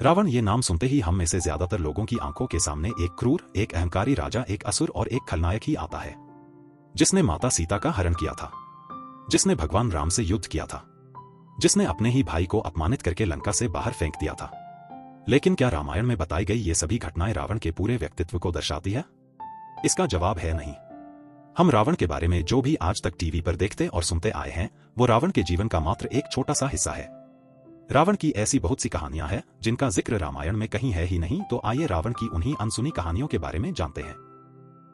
रावण ये नाम सुनते ही हम में से ज्यादातर लोगों की आंखों के सामने एक क्रूर, एक अहंकारी राजा, एक असुर और एक खलनायक ही आता है, जिसने माता सीता का हरण किया था, जिसने भगवान राम से युद्ध किया था, जिसने अपने ही भाई को अपमानित करके लंका से बाहर फेंक दिया था। लेकिन क्या रामायण में बताई गई ये सभी घटनाएं रावण के पूरे व्यक्तित्व को दर्शाती है? इसका जवाब है नहीं। हम रावण के बारे में जो भी आज तक टीवी पर देखते और सुनते आए हैं, वो रावण के जीवन का मात्र एक छोटा सा हिस्सा है। रावण की ऐसी बहुत सी कहानियां हैं जिनका जिक्र रामायण में कहीं है ही नहीं, तो आइए रावण की उन्हीं अनसुनी कहानियों के बारे में जानते हैं।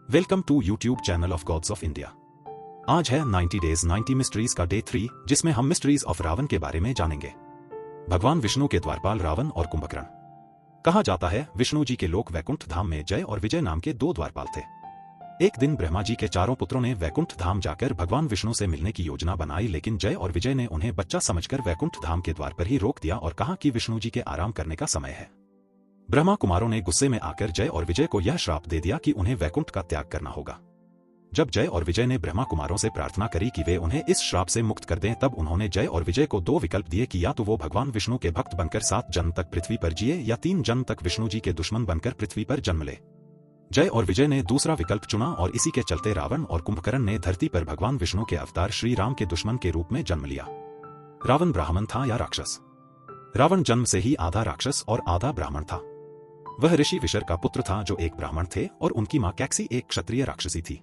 Welcome to YouTube channel of gods of India. आज है 90 डेज 90 मिस्ट्रीज का डे 3, जिसमें हम मिस्ट्रीज ऑफ रावण के बारे में जानेंगे। भगवान विष्णु के द्वारपाल रावण और कुंभकर्ण। कहा जाता है विष्णु जी के लोक वैकुंठ धाम में जय और विजय नाम के दो द्वारपाल थे। एक दिन ब्रह्मा जी के चारों पुत्रों ने वैकुंठ धाम जाकर भगवान विष्णु से मिलने की योजना बनाई, लेकिन जय और विजय ने उन्हें बच्चा समझकर वैकुंठ धाम के द्वार पर ही रोक दिया और कहा कि विष्णु जी के आराम करने का समय है। ब्रह्मा कुमारों ने गुस्से में आकर जय और विजय को यह श्राप दे दिया कि उन्हें वैकुंठ का त्याग करना होगा। जब जय और विजय ने ब्रह्मा कुमारों से प्रार्थना करी कि वे उन्हें इस श्राप से मुक्त कर दें, तब उन्होंने जय और विजय को दो विकल्प दिए कि या तो वो भगवान विष्णु के भक्त बनकर 7 जन्म तक पृथ्वी पर जिए या 3 जन्म तक विष्णु जी के दुश्मन बनकर पृथ्वी पर जन्म ले। जय और विजय ने दूसरा विकल्प चुना और इसी के चलते रावण और कुंभकर्ण ने धरती पर भगवान विष्णु के अवतार श्री राम के दुश्मन के रूप में जन्म लिया। रावण ब्राह्मण था या राक्षस? रावण जन्म से ही आधा राक्षस और आधा ब्राह्मण था। वह ऋषि विशर का पुत्र था जो एक ब्राह्मण थे और उनकी मां कैकसी एक क्षत्रिय राक्षसी थी।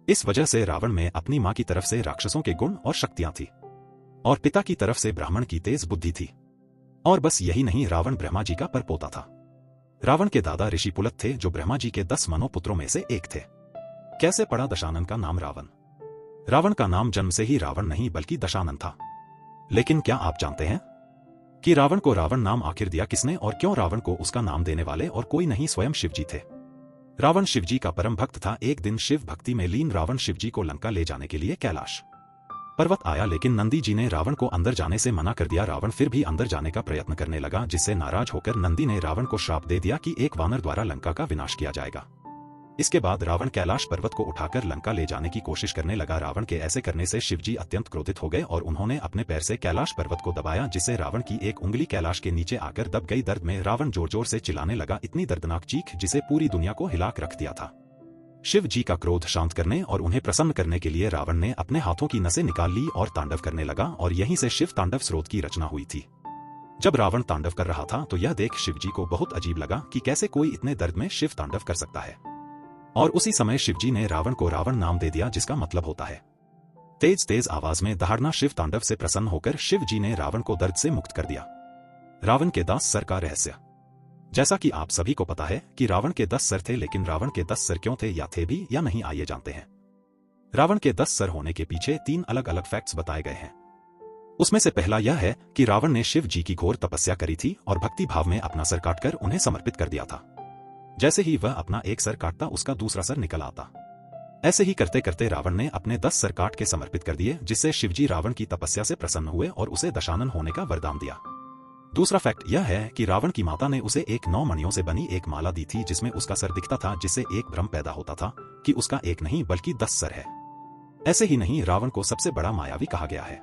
इस वजह से रावण में अपनी मां की तरफ से राक्षसों के गुण और शक्तियां थी और पिता की तरफ से ब्राह्मण की तेज बुद्धि थी। और बस यही नहीं, रावण ब्रह्मा जी का परपोता था। रावण के दादा ऋषि पुलत थे जो ब्रह्मा जी के 10 मनोपुत्रों में से एक थे। कैसे पड़ा दशानन का नाम रावण? रावण का नाम जन्म से ही रावण नहीं बल्कि दशानन था। लेकिन क्या आप जानते हैं कि रावण को रावण नाम आखिर दिया किसने और क्यों रावण को उसका नाम देने वाले और कोई नहीं स्वयं शिवजी थे। रावण शिवजी का परम भक्त था। एक दिन शिव भक्ति में लीन रावण शिवजी को लंका ले जाने के लिए कैलाश पर्वत आया, लेकिन नंदी जी ने रावण को अंदर जाने से मना कर दिया। रावण फिर भी अंदर जाने का प्रयत्न करने लगा, जिससे नाराज होकर नंदी ने रावण को श्राप दे दिया कि एक वानर द्वारा लंका का विनाश किया जाएगा। इसके बाद रावण कैलाश पर्वत को उठाकर लंका ले जाने की कोशिश करने लगा। रावण के ऐसे करने से शिवजी अत्यंत क्रोधित हो गए और उन्होंने अपने पैर से कैलाश पर्वत को दबाया, जिससे रावण की एक उंगली कैलाश के नीचे आकर दब गई। दर्द में रावण जोर जोर से चिल्लाने लगा, इतनी दर्दनाक चीख जिसे पूरी दुनिया को हिला रख दिया था। शिव जी का क्रोध शांत करने और उन्हें प्रसन्न करने के लिए रावण ने अपने हाथों की नसें निकाल ली और तांडव करने लगा, और यहीं से शिव तांडव स्रोत की रचना हुई थी। जब रावण तांडव कर रहा था तो यह देख शिव जी को बहुत अजीब लगा कि कैसे कोई इतने दर्द में शिव तांडव कर सकता है, और उसी समय शिव जी ने रावण को रावण नाम दे दिया, जिसका मतलब होता है तेज तेज आवाज में दहाड़ना। शिव तांडव से प्रसन्न होकर शिव जी ने रावण को दर्द से मुक्त कर दिया। रावण के 10 सर का रहस्य। जैसा कि आप सभी को पता है कि रावण के 10 सर थे, लेकिन रावण के 10 सर क्यों थे, या थे भी या नहीं, आइए जानते हैं। रावण के 10 सर होने के पीछे 3 अलग अलग फैक्ट्स बताए गए हैं। उसमें से पहला यह है कि रावण ने शिव जी की घोर तपस्या करी थी और भक्ति भाव में अपना सर काटकर उन्हें समर्पित कर दिया था। जैसे ही वह अपना एक सर काटता, उसका दूसरा सर निकल आता। ऐसे ही करते करते रावण ने अपने 10 सर काट के समर्पित कर दिए, जिससे शिवजी रावण की तपस्या से प्रसन्न हुए और उसे दशानन होने का वरदान दिया। दूसरा फैक्ट यह है कि रावण की माता ने उसे एक 9 मणियों से बनी एक माला दी थी, जिसमें उसका सर दिखता था, जिससे एक भ्रम पैदा होता था कि उसका एक नहीं बल्कि 10 सर है। ऐसे ही नहीं, रावण को सबसे बड़ा मायावी कहा गया है।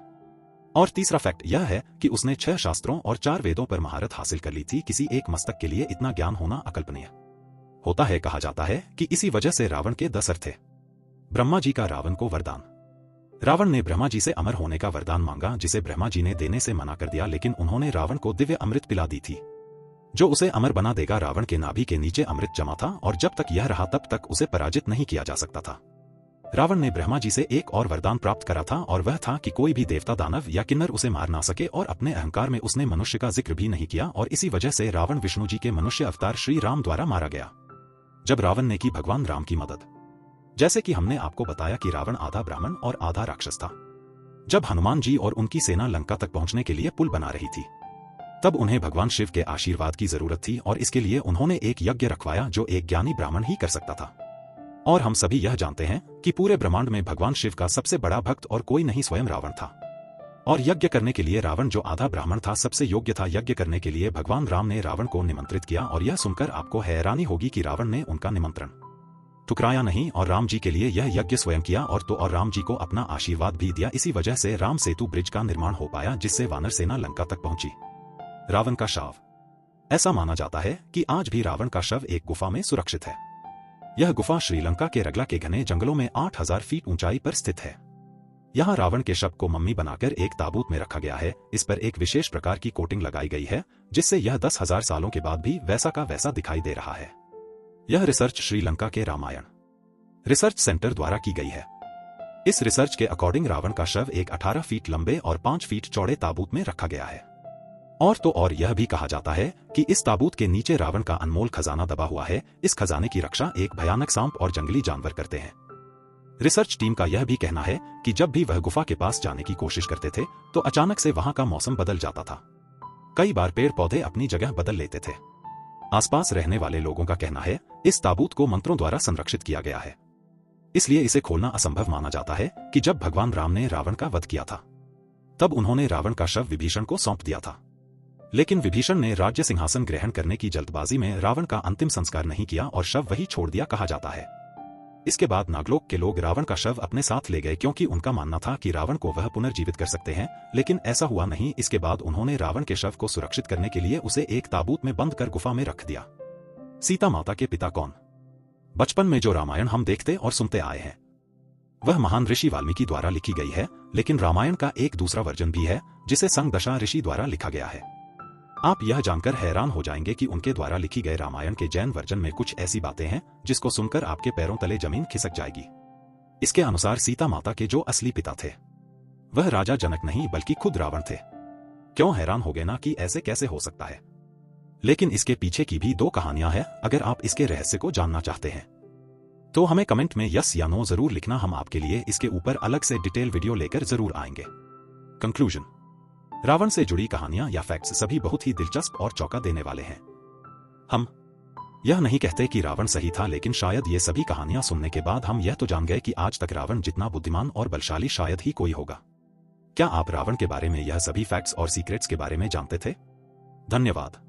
और तीसरा फैक्ट यह है कि उसने 6 शास्त्रों और 4 वेदों पर महारत हासिल कर ली थी। किसी एक मस्तक के लिए इतना ज्ञान होना अकल्पनीय होता है। कहा जाता है कि इसी वजह से रावण के 10 सर थे। ब्रह्मा जी का रावण को वरदान। रावण ने ब्रह्मा जी से अमर होने का वरदान मांगा, जिसे ब्रह्मा जी ने देने से मना कर दिया, लेकिन उन्होंने रावण को दिव्य अमृत पिला दी थी, जो उसे अमर बना देगा। रावण के नाभि के नीचे अमृत जमा था और जब तक यह रहा तब तक उसे पराजित नहीं किया जा सकता था। रावण ने ब्रह्मा जी से एक और वरदान प्राप्त करा था, और वह था कि कोई भी देवता, दानव या किन्नर उसे मार ना सके, और अपने अहंकार में उसने मनुष्य का जिक्र भी नहीं किया, और इसी वजह से रावण विष्णु जी के मनुष्य अवतार श्री राम द्वारा मारा गया। जब रावण ने की भगवान राम की मदद। जैसे कि हमने आपको बताया कि रावण आधा ब्राह्मण और आधा राक्षस था। जब हनुमान जी और उनकी सेना लंका तक पहुंचने के लिए पुल बना रही थी, तब उन्हें भगवान शिव के आशीर्वाद की जरूरत थी, और इसके लिए उन्होंने एक यज्ञ रखवाया जो एक ज्ञानी ब्राह्मण ही कर सकता था। और हम सभी यह जानते हैं कि पूरे ब्रह्मांड में भगवान शिव का सबसे बड़ा भक्त और कोई नहीं स्वयं रावण था। और यज्ञ करने के लिए रावण, जो आधा ब्राह्मण था, सबसे योग्य था। यज्ञ करने के लिए भगवान राम ने रावण को निमंत्रित किया, और यह सुनकर आपको हैरानी होगी कि रावण ने उनका निमंत्रण ठुकराया नहीं और राम जी के लिए यह यज्ञ स्वयं किया, और राम जी को अपना आशीर्वाद भी दिया। इसी वजह से राम सेतु ब्रिज का निर्माण हो पाया, जिससे वानर सेना लंका तक पहुंची। रावण का शाव। ऐसा माना जाता है कि आज भी रावण का शव एक गुफा में सुरक्षित है। यह गुफा श्रीलंका के रगला के घने जंगलों में 8000 फीट ऊंचाई पर स्थित है। यहाँ रावण के शव को मम्मी बनाकर एक ताबूत में रखा गया है। इस पर एक विशेष प्रकार की कोटिंग लगाई गई है, जिससे यह 10,000 सालों के बाद भी वैसा का वैसा दिखाई दे रहा है। यह रिसर्च श्रीलंका के रामायण रिसर्च सेंटर द्वारा की गई है। इस रिसर्च के अकॉर्डिंग रावण का शव एक 18 फीट लंबे और 5 फीट चौड़े ताबूत में रखा गया है। और तो और यह भी कहा जाता है कि इस ताबूत के नीचे रावण का अनमोल खजाना दबा हुआ है। इस खजाने की रक्षा एक भयानक सांप और जंगली जानवर करते हैं। रिसर्च टीम का यह भी कहना है कि जब भी वह गुफा के पास जाने की कोशिश करते थे तो अचानक से वहां का मौसम बदल जाता था। कई बार पेड़ पौधे अपनी जगह बदल लेते थे। आसपास रहने वाले लोगों का कहना है इस ताबूत को मंत्रों द्वारा संरक्षित किया गया है, इसलिए इसे खोलना असंभव माना जाता है कि जब भगवान राम ने रावण का वध किया था तब उन्होंने रावण का शव विभीषण को सौंप दिया था। लेकिन विभीषण ने राज्य सिंहासन ग्रहण करने की जल्दबाजी में रावण का अंतिम संस्कार नहीं किया और शव वही छोड़ दिया, कहा जाता है। इसके बाद नागलोक के लोग रावण का शव अपने साथ ले गए, क्योंकि उनका मानना था कि रावण को वह पुनर्जीवित कर सकते हैं, लेकिन ऐसा हुआ नहीं। इसके बाद उन्होंने रावण के शव को सुरक्षित करने के लिए उसे एक ताबूत में बंद कर गुफा में रख दिया। सीता माता के पिता कौन? बचपन में जो रामायण हम देखते और सुनते आए हैं वह महान ऋषि वाल्मीकि द्वारा लिखी गई है, लेकिन रामायण का एक दूसरा वर्जन भी है जिसे संगदशा ऋषि द्वारा लिखा गया है। आप यह जानकर हैरान हो जाएंगे कि उनके द्वारा लिखी गए रामायण के जैन वर्जन में कुछ ऐसी बातें हैं जिसको सुनकर आपके पैरों तले जमीन खिसक जाएगी। इसके अनुसार सीता माता के जो असली पिता थे वह राजा जनक नहीं बल्कि खुद रावण थे। क्यों हैरान हो गए ना कि ऐसे कैसे हो सकता है? लेकिन इसके पीछे की भी 2 कहानियां हैं। अगर आप इसके रहस्य को जानना चाहते हैं तो हमें कमेंट में यस या नो जरूर लिखना। हम आपके लिए इसके ऊपर अलग से डिटेल वीडियो लेकर जरूर आएंगे। कंक्लूजन, रावण से जुड़ी कहानियां या फैक्ट्स सभी बहुत ही दिलचस्प और चौंका देने वाले हैं। हम यह नहीं कहते कि रावण सही था, लेकिन शायद ये सभी कहानियां सुनने के बाद हम यह तो जान गए कि आज तक रावण जितना बुद्धिमान और बलशाली शायद ही कोई होगा। क्या आप रावण के बारे में यह सभी फैक्ट्स और सीक्रेट्स के बारे में जानते थे? धन्यवाद।